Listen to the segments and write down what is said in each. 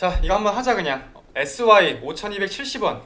자, 이거 한번 하자 그냥. SY 5270원.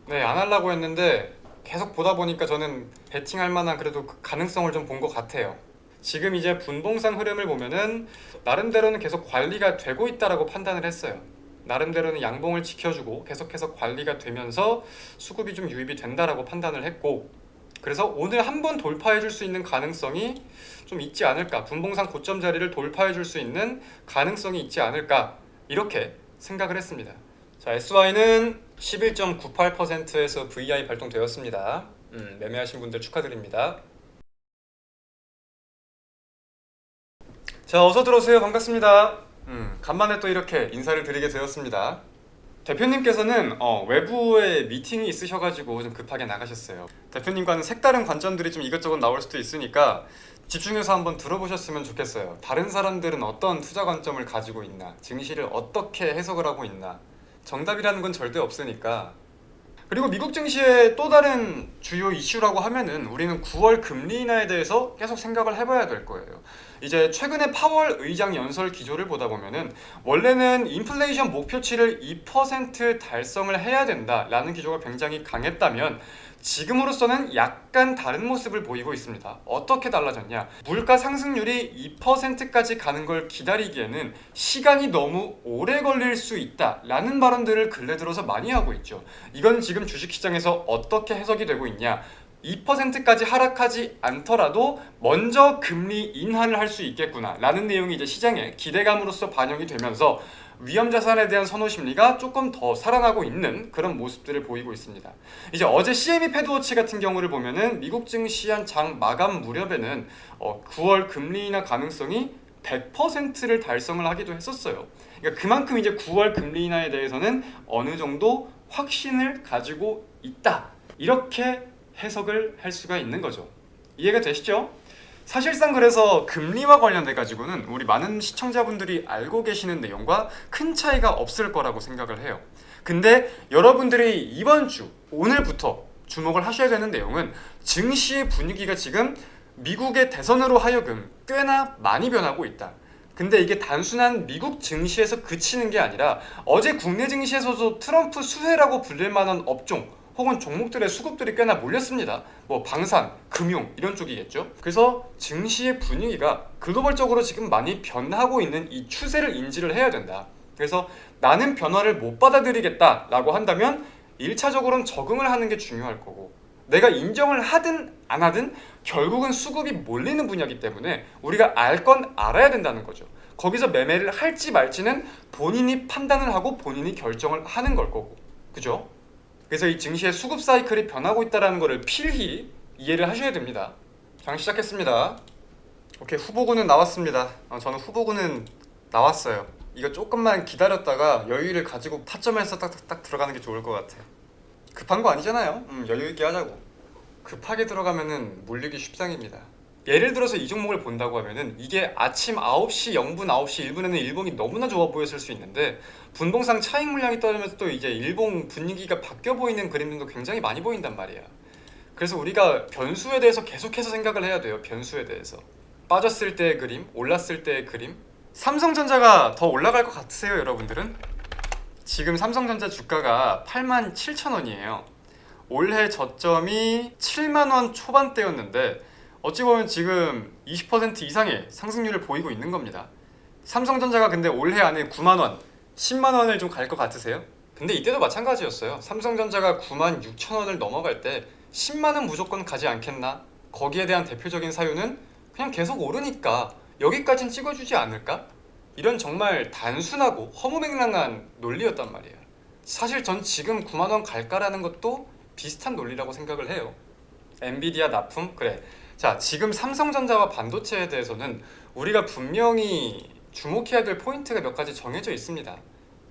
네, 안 하려고 했는데 계속 보다 보니까 저는 베팅할 만한 그래도 그 가능성을 좀 본 것 같아요. 지금 이제 분봉상 흐름을 보면은 나름대로는 계속 관리가 되고 있다라고 판단을 했어요. 나름대로는 양봉을 지켜주고 계속해서 관리가 되면서 수급이 좀 유입이 된다라고 판단을 했고, 그래서 오늘 한번 돌파해 줄 수 있는 가능성이 좀 있지 않을까, 분봉상 고점 자리를 돌파해 줄 수 있는 가능성이 있지 않을까, 이렇게 생각을 했습니다. 자, SY는 11.98%에서 VI 발동되었습니다. 매매하신 분들 축하드립니다. 자, 어서 들어오세요. 반갑습니다. 간만에 또 이렇게 인사를 드리게 되었습니다. 대표님께서는 외부에 미팅이 있으셔가지고 좀 급하게 나가셨어요. 대표님과는 색다른 관점들이 좀 이것저것 나올 수도 있으니까 집중해서 한번 들어보셨으면 좋겠어요. 다른 사람들은 어떤 투자 관점을 가지고 있나, 증시를 어떻게 해석을 하고 있나. 정답이라는 건 절대 없으니까. 그리고 미국 증시의 또 다른 주요 이슈라고 하면은 우리는 9월 금리 인하에 대해서 계속 생각을 해봐야 될 거예요. 이제 최근에 파월 의장 연설 기조를 보다 보면은 원래는 인플레이션 목표치를 2% 달성을 해야 된다라는 기조가 굉장히 강했다면 지금으로서는 약간 다른 모습을 보이고 있습니다. 어떻게 달라졌냐? 물가 상승률이 2%까지 가는 걸 기다리기에는 시간이 너무 오래 걸릴 수 있다라는 발언들을 근래 들어서 많이 하고 있죠. 이건 지금 주식시장에서 어떻게 해석이 되고 있냐? 2%까지 하락하지 않더라도 먼저 금리 인하를 할 수 있겠구나 라는 내용이 이제 시장의 기대감으로서 반영이 되면서 위험 자산에 대한 선호 심리가 조금 더 살아나고 있는 그런 모습들을 보이고 있습니다. 이제 어제 CME 패드워치 같은 경우를 보면은 미국 증시 한 장 마감 무렵에는 9월 금리 인하 가능성이 100%를 달성을 하기도 했었어요. 그러니까 그만큼 이제 9월 금리 인하에 대해서는 어느 정도 확신을 가지고 있다, 이렇게 해석을 할 수가 있는 거죠. 이해가 되시죠? 사실상 그래서 금리와 관련돼 가지고는 우리 많은 시청자분들이 알고 계시는 내용과 큰 차이가 없을 거라고 생각을 해요. 근데 여러분들이 이번 주 오늘부터 주목을 하셔야 되는 내용은 증시의 분위기가 지금 미국의 대선으로 하여금 꽤나 많이 변하고 있다. 근데 이게 단순한 미국 증시에서 그치는 게 아니라 어제 국내 증시에서도 트럼프 수혜라고 불릴 만한 업종 혹은 종목들의 수급들이 꽤나 몰렸습니다. 뭐 방산, 금융 이런 쪽이겠죠. 그래서 증시의 분위기가 글로벌적으로 지금 많이 변하고 있는 이 추세를 인지를 해야 된다. 그래서 나는 변화를 못 받아들이겠다라고 한다면 1차적으로는 적응을 하는 게 중요할 거고, 내가 인정을 하든 안 하든 결국은 수급이 몰리는 분야이기 때문에 우리가 알 건 알아야 된다는 거죠. 거기서 매매를 할지 말지는 본인이 판단을 하고 본인이 결정을 하는 걸 거고, 그죠? 그래서 이 증시의 수급 사이클이 변하고 있다는 것을 필히 이해를 하셔야 됩니다. 장 시작했습니다. 오케이, 후보군은 나왔습니다. 저는 후보군은 나왔어요. 이거 조금만 기다렸다가 여유를 가지고 타점에서 딱딱딱 들어가는 게 좋을 것 같아요. 급한 거 아니잖아요. 여유 있게 하자고. 급하게 들어가면은 몰리기 쉽상입니다. 예를 들어서 이 종목을 본다고 하면은 이게 아침 9시 0분, 9시 1분에는 일봉이 너무나 좋아 보였을 수 있는데 분봉상 차익 물량이 떨어지면서 또 이제 일봉 분위기가 바뀌어 보이는 그림들도 굉장히 많이 보인단 말이야. 그래서 우리가 변수에 대해서 계속해서 생각을 해야 돼요. 변수에 대해서. 빠졌을 때의 그림, 올랐을 때의 그림. 삼성전자가 더 올라갈 것 같으세요, 여러분들은? 지금 삼성전자 주가가 87,000원이에요. 올해 저점이 70,000원 초반대였는데 어찌 보면 지금 20% 이상의 상승률을 보이고 있는 겁니다. 삼성전자가 근데 올해 안에 9만원, 10만원을 좀 갈 것 같으세요? 근데 이때도 마찬가지였어요. 삼성전자가 96,000원을 넘어갈 때 10만원 무조건 가지 않겠나? 거기에 대한 대표적인 사유는 그냥 계속 오르니까 여기까진 찍어주지 않을까? 이런 정말 단순하고 허무맹랑한 논리였단 말이에요. 사실 전 지금 9만원 갈까라는 것도 비슷한 논리라고 생각을 해요. 엔비디아 납품? 그래. 자, 지금 삼성전자와 반도체에 대해서는 우리가 분명히 주목해야 될 포인트가 몇 가지 정해져 있습니다.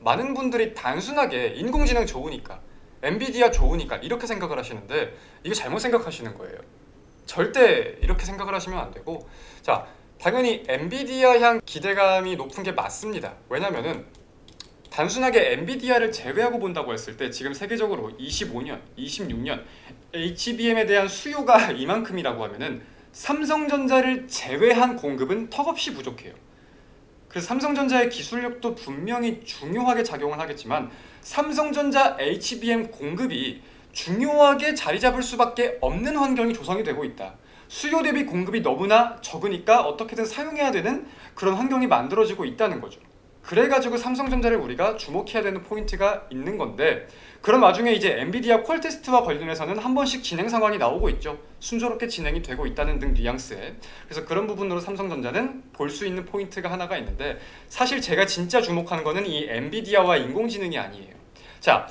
많은 분들이 단순하게 인공지능 좋으니까, 엔비디아 좋으니까 이렇게 생각을 하시는데 이거 잘못 생각하시는 거예요. 절대 이렇게 생각을 하시면 안 되고, 자, 당연히 엔비디아 향 기대감이 높은 게 맞습니다. 왜냐면은 단순하게 엔비디아를 제외하고 본다고 했을 때 지금 세계적으로 25년, 26년 HBM에 대한 수요가 이만큼이라고 하면은 삼성전자를 제외한 공급은 턱없이 부족해요. 그래서 삼성전자의 기술력도 분명히 중요하게 작용을 하겠지만 삼성전자 HBM 공급이 중요하게 자리 잡을 수밖에 없는 환경이 조성이 되고 있다. 수요 대비 공급이 너무나 적으니까 어떻게든 사용해야 되는 그런 환경이 만들어지고 있다는 거죠. 그래가지고 삼성전자를 우리가 주목해야 되는 포인트가 있는 건데, 그런 와중에 이제 엔비디아 퀄 테스트와 관련해서는 한 번씩 진행 상황이 나오고 있죠. 순조롭게 진행이 되고 있다는 등 뉘앙스에. 그래서 그런 부분으로 삼성전자는 볼 수 있는 포인트가 하나가 있는데, 사실 제가 진짜 주목하는 거는 이 엔비디아와 인공지능이 아니에요. 자,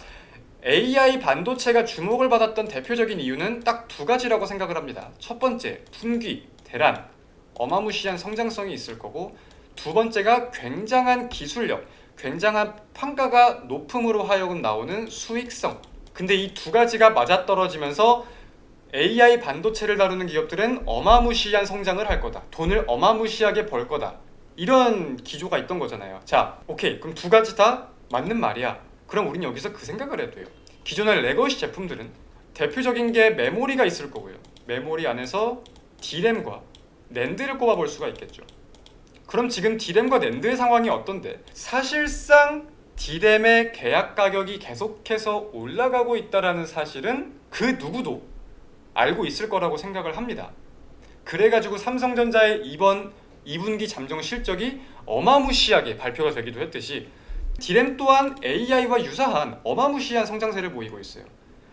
AI 반도체가 주목을 받았던 대표적인 이유는 딱 두 가지라고 생각을 합니다. 첫 번째, 분기, 대란, 어마무시한 성장성이 있을 거고, 두 번째가 굉장한 기술력, 굉장한 판가가 높음으로 하여금 나오는 수익성. 근데 이 두 가지가 맞아떨어지면서 AI 반도체를 다루는 기업들은 어마무시한 성장을 할 거다. 돈을 어마무시하게 벌 거다. 이런 기조가 있던 거잖아요. 자, 오케이. 그럼 두 가지 다 맞는 말이야. 그럼 우린 여기서 그 생각을 해도 돼요. 기존의 레거시 제품들은 대표적인 게 메모리가 있을 거고요. 메모리 안에서 D램과 낸드를 꼽아볼 수가 있겠죠. 그럼 지금 D램과 낸드의 상황이 어떤데? 사실상 D램의 계약 가격이 계속해서 올라가고 있다는 사실은 그 누구도 알고 있을 거라고 생각을 합니다. 그래가지고 삼성전자의 이번 2분기 잠정 실적이 어마무시하게 발표가 되기도 했듯이 D램 또한 AI와 유사한 어마무시한 성장세를 보이고 있어요.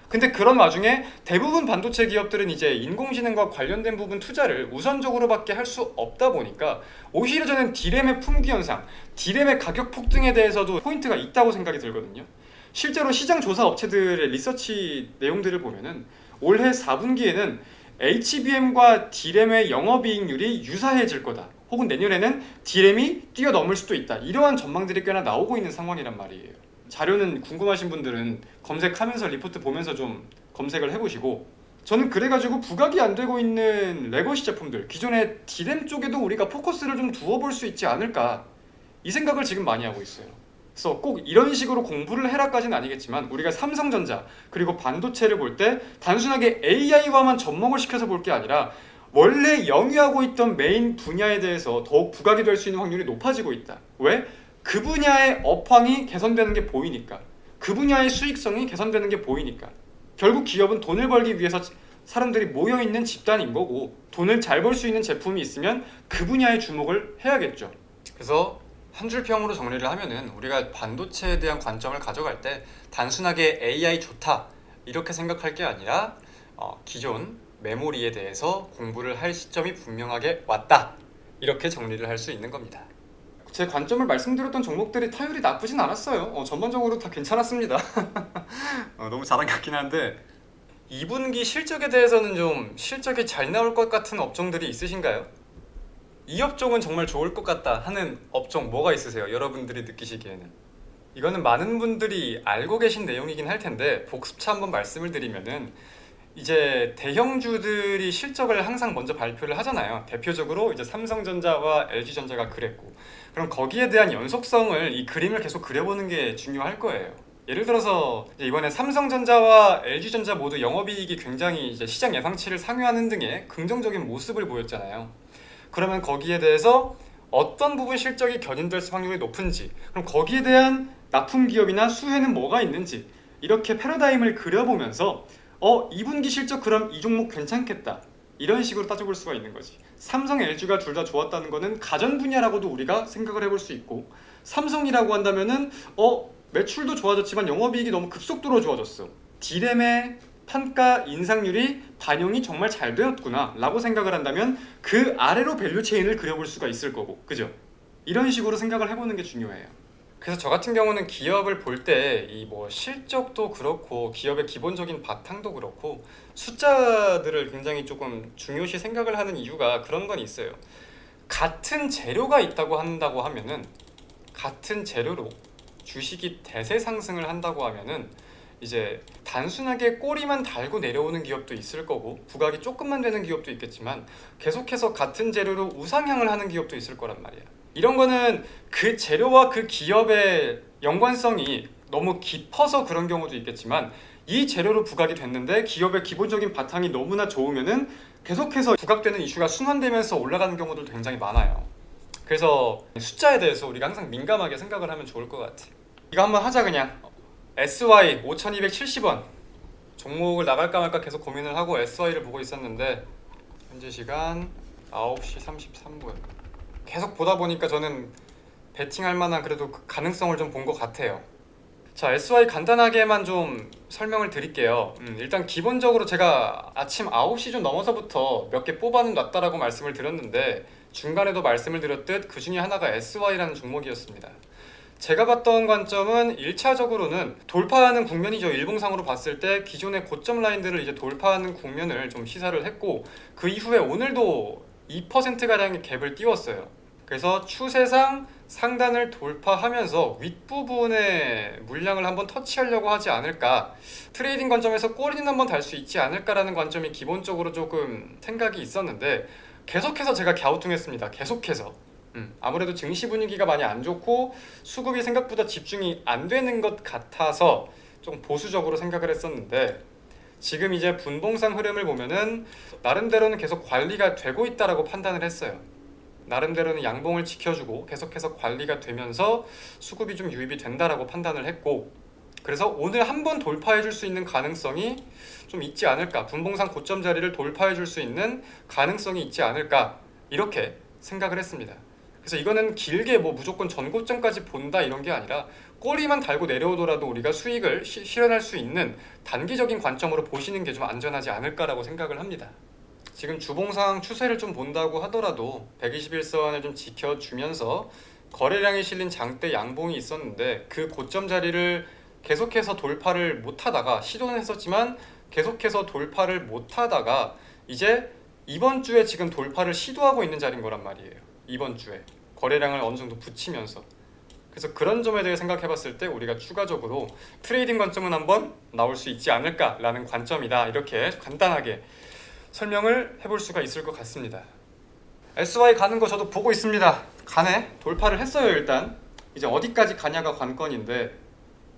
근데 그런 와중에 대부분 반도체 기업들은 이제 인공지능과 관련된 부분 투자를 우선적으로밖에 할 수 없다 보니까 오히려 저는 D램의 품귀 현상, D램의 가격 폭등에 대해서도 포인트가 있다고 생각이 들거든요. 실제로 시장 조사 업체들의 리서치 내용들을 보면은 올해 4분기에는 HBM과 D램의 영업이익률이 유사해질 거다. 혹은 내년에는 D램이 뛰어넘을 수도 있다. 이러한 전망들이 꽤나 나오고 있는 상황이란 말이에요. 자료는 궁금하신 분들은 검색하면서 리포트 보면서 좀 검색을 해보시고, 저는 그래가지고 부각이 안 되고 있는 레거시 제품들, 기존의 D램 쪽에도 우리가 포커스를 좀 두어볼 수 있지 않을까, 이 생각을 지금 많이 하고 있어요. 그래서 꼭 이런 식으로 공부를 해라까지는 아니겠지만 우리가 삼성전자 그리고 반도체를 볼 때 단순하게 AI와만 접목을 시켜서 볼 게 아니라 원래 영위하고 있던 메인 분야에 대해서 더욱 부각이 될 수 있는 확률이 높아지고 있다. 왜? 그 분야의 업황이 개선되는 게 보이니까, 그 분야의 수익성이 개선되는 게 보이니까. 결국 기업은 돈을 벌기 위해서 사람들이 모여있는 집단인 거고, 돈을 잘 벌 수 있는 제품이 있으면 그 분야에 주목을 해야겠죠. 그래서 한 줄 평으로 정리를 하면은 우리가 반도체에 대한 관점을 가져갈 때 단순하게 AI 좋다 이렇게 생각할 게 아니라 기존 메모리에 대해서 공부를 할 시점이 분명하게 왔다, 이렇게 정리를 할 수 있는 겁니다. 제 관점을 말씀드렸던 종목들이 타율이 나쁘진 않았어요. 전반적으로 다 괜찮았습니다. 너무 자랑 같긴 한데, 2분기 실적에 대해서는 좀 실적이 잘 나올 것 같은 업종들이 있으신가요? 이 업종은 정말 좋을 것 같다 하는 업종 뭐가 있으세요? 여러분들이 느끼시기에는. 이거는 많은 분들이 알고 계신 내용이긴 할 텐데 복습차 한번 말씀을 드리면은, 이제 대형주들이 실적을 항상 먼저 발표를 하잖아요. 대표적으로 이제 삼성전자와 LG전자가 그랬고, 그럼 거기에 대한 연속성을, 이 그림을 계속 그려보는 게 중요할 거예요. 예를 들어서 이번에 삼성전자와 LG전자 모두 영업이익이 굉장히 이제 시장 예상치를 상회하는 등의 긍정적인 모습을 보였잖아요. 그러면 거기에 대해서 어떤 부분 실적이 견인될 확률이 높은지, 그럼 거기에 대한 납품 기업이나 수혜는 뭐가 있는지, 이렇게 패러다임을 그려보면서 2분기 실적 그럼 이 종목 괜찮겠다, 이런 식으로 따져볼 수가 있는 거지. 삼성, LG가 둘 다 좋았다는 거는 가전 분야라고도 우리가 생각을 해볼 수 있고, 삼성이라고 한다면은 매출도 좋아졌지만 영업이익이 너무 급속도로 좋아졌어. D램의 판가 인상률이 반영이 정말 잘 되었구나 라고 생각을 한다면 그 아래로 밸류 체인을 그려볼 수가 있을 거고, 그죠? 이런 식으로 생각을 해보는 게 중요해요. 그래서 저 같은 경우는 기업을 볼 때 이 뭐 실적도 그렇고 기업의 기본적인 바탕도 그렇고 숫자들을 굉장히 조금 중요시 생각을 하는 이유가 그런 건 있어요. 같은 재료가 있다고 한다고 하면은, 같은 재료로 주식이 대세 상승을 한다고 하면은 이제 단순하게 꼬리만 달고 내려오는 기업도 있을 거고 부각이 조금만 되는 기업도 있겠지만 계속해서 같은 재료로 우상향을 하는 기업도 있을 거란 말이야. 이런 거는 그 재료와 그 기업의 연관성이 너무 깊어서 그런 경우도 있겠지만, 이 재료로 부각이 됐는데 기업의 기본적인 바탕이 너무나 좋으면은 계속해서 부각되는 이슈가 순환되면서 올라가는 경우도 굉장히 많아요. 그래서 숫자에 대해서 우리가 항상 민감하게 생각을 하면 좋을 것 같아. 이거 한번 하자 그냥. SY 5270원 종목을 나갈까 말까 계속 고민을 하고 SY를 보고 있었는데 현재 시간 9시 33분 계속 보다 보니까 저는 베팅할 만한 그래도 그 가능성을 좀 본 것 같아요. 자, SY 간단하게만 좀 설명을 드릴게요. 일단 기본적으로 제가 아침 9시 좀 넘어서부터 몇 개 뽑아는 놨다라고 말씀을 드렸는데 중간에도 말씀을 드렸듯 그 중에 하나가 SY라는 종목이었습니다. 제가 봤던 관점은 1차적으로는 돌파하는 국면이죠. 일봉상으로 봤을 때 기존의 고점 라인들을 이제 돌파하는 국면을 좀 시사를 했고 그 이후에 오늘도 2%가량의 갭을 띄웠어요. 그래서 추세상 상단을 돌파하면서 윗부분의 물량을 한번 터치하려고 하지 않을까, 트레이딩 관점에서 꼬리는 한번 달 수 있지 않을까라는 관점이 기본적으로 조금 생각이 있었는데 계속해서 제가 갸우뚱했습니다. 계속해서 아무래도 증시 분위기가 많이 안 좋고 수급이 생각보다 집중이 안 되는 것 같아서 좀 보수적으로 생각을 했었는데 지금 이제 분봉상 흐름을 보면은 나름대로는 계속 관리가 되고 있다라고 판단을 했어요. 나름대로는 양봉을 지켜주고 계속해서 관리가 되면서 수급이 좀 유입이 된다라고 판단을 했고 그래서 오늘 한번 돌파해 줄 수 있는 가능성이 좀 있지 않을까, 분봉상 고점 자리를 돌파해 줄 수 있는 가능성이 있지 않을까 이렇게 생각을 했습니다. 그래서 이거는 길게 뭐 무조건 전고점까지 본다 이런 게 아니라 꼬리만 달고 내려오더라도 우리가 수익을 실현할 수 있는 단기적인 관점으로 보시는 게 좀 안전하지 않을까라고 생각을 합니다. 지금 주봉상 추세를 좀 본다고 하더라도 121선을 좀 지켜주면서 거래량이 실린 장대 양봉이 있었는데 그 고점 자리를 계속해서 돌파를 못하다가 시도는 했었지만 계속해서 돌파를 못하다가 이제 이번 주에 지금 돌파를 시도하고 있는 자리인 거란 말이에요. 이번 주에 거래량을 어느 정도 붙이면서. 그래서 그런 점에 대해 생각해 봤을 때 우리가 추가적으로 트레이딩 관점은 한번 나올 수 있지 않을까라는 관점이다, 이렇게 간단하게 설명을 해볼 수가 있을 것 같습니다. SY 가는 거 저도 보고 있습니다. 가네? 돌파를 했어요. 일단 이제 어디까지 가냐가 관건인데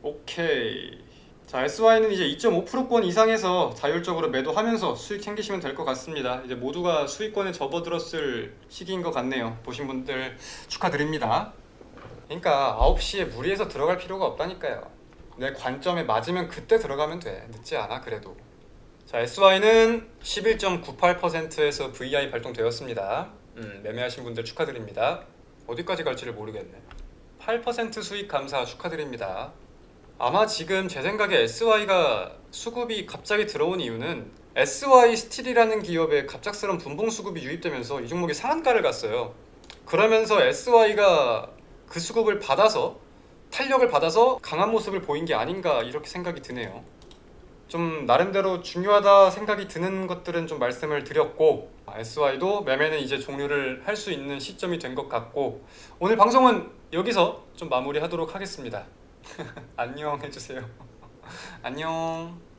오케이. 자, SY는 이제 2.5%권 이상에서 자율적으로 매도하면서 수익 챙기시면 될 것 같습니다. 이제 모두가 수익권에 접어들었을 시기인 것 같네요. 보신 분들 축하드립니다. 그러니까 9시에 무리해서 들어갈 필요가 없다니까요. 내 관점에 맞으면 그때 들어가면 돼. 늦지 않아 그래도. 자, SY는 11.98%에서 VI 발동되었습니다. 매매하신 분들 축하드립니다. 어디까지 갈지를 모르겠네. 8% 수익 감사 축하드립니다. 아마 지금 제 생각에 SY가 수급이 갑자기 들어온 이유는 SY 스틸이라는 기업에 갑작스러운 분봉 수급이 유입되면서 이 종목이 상한가를 갔어요. 그러면서 SY가 그 수급을 받아서 탄력을 받아서 강한 모습을 보인 게 아닌가 이렇게 생각이 드네요. 좀 나름대로 중요하다 생각이 드는 것들은 좀 말씀을 드렸고 SY도 매매는 이제 종료를 할 수 있는 시점이 된 것 같고 오늘 방송은 여기서 좀 마무리하도록 하겠습니다. 안녕 해주세요. 안녕.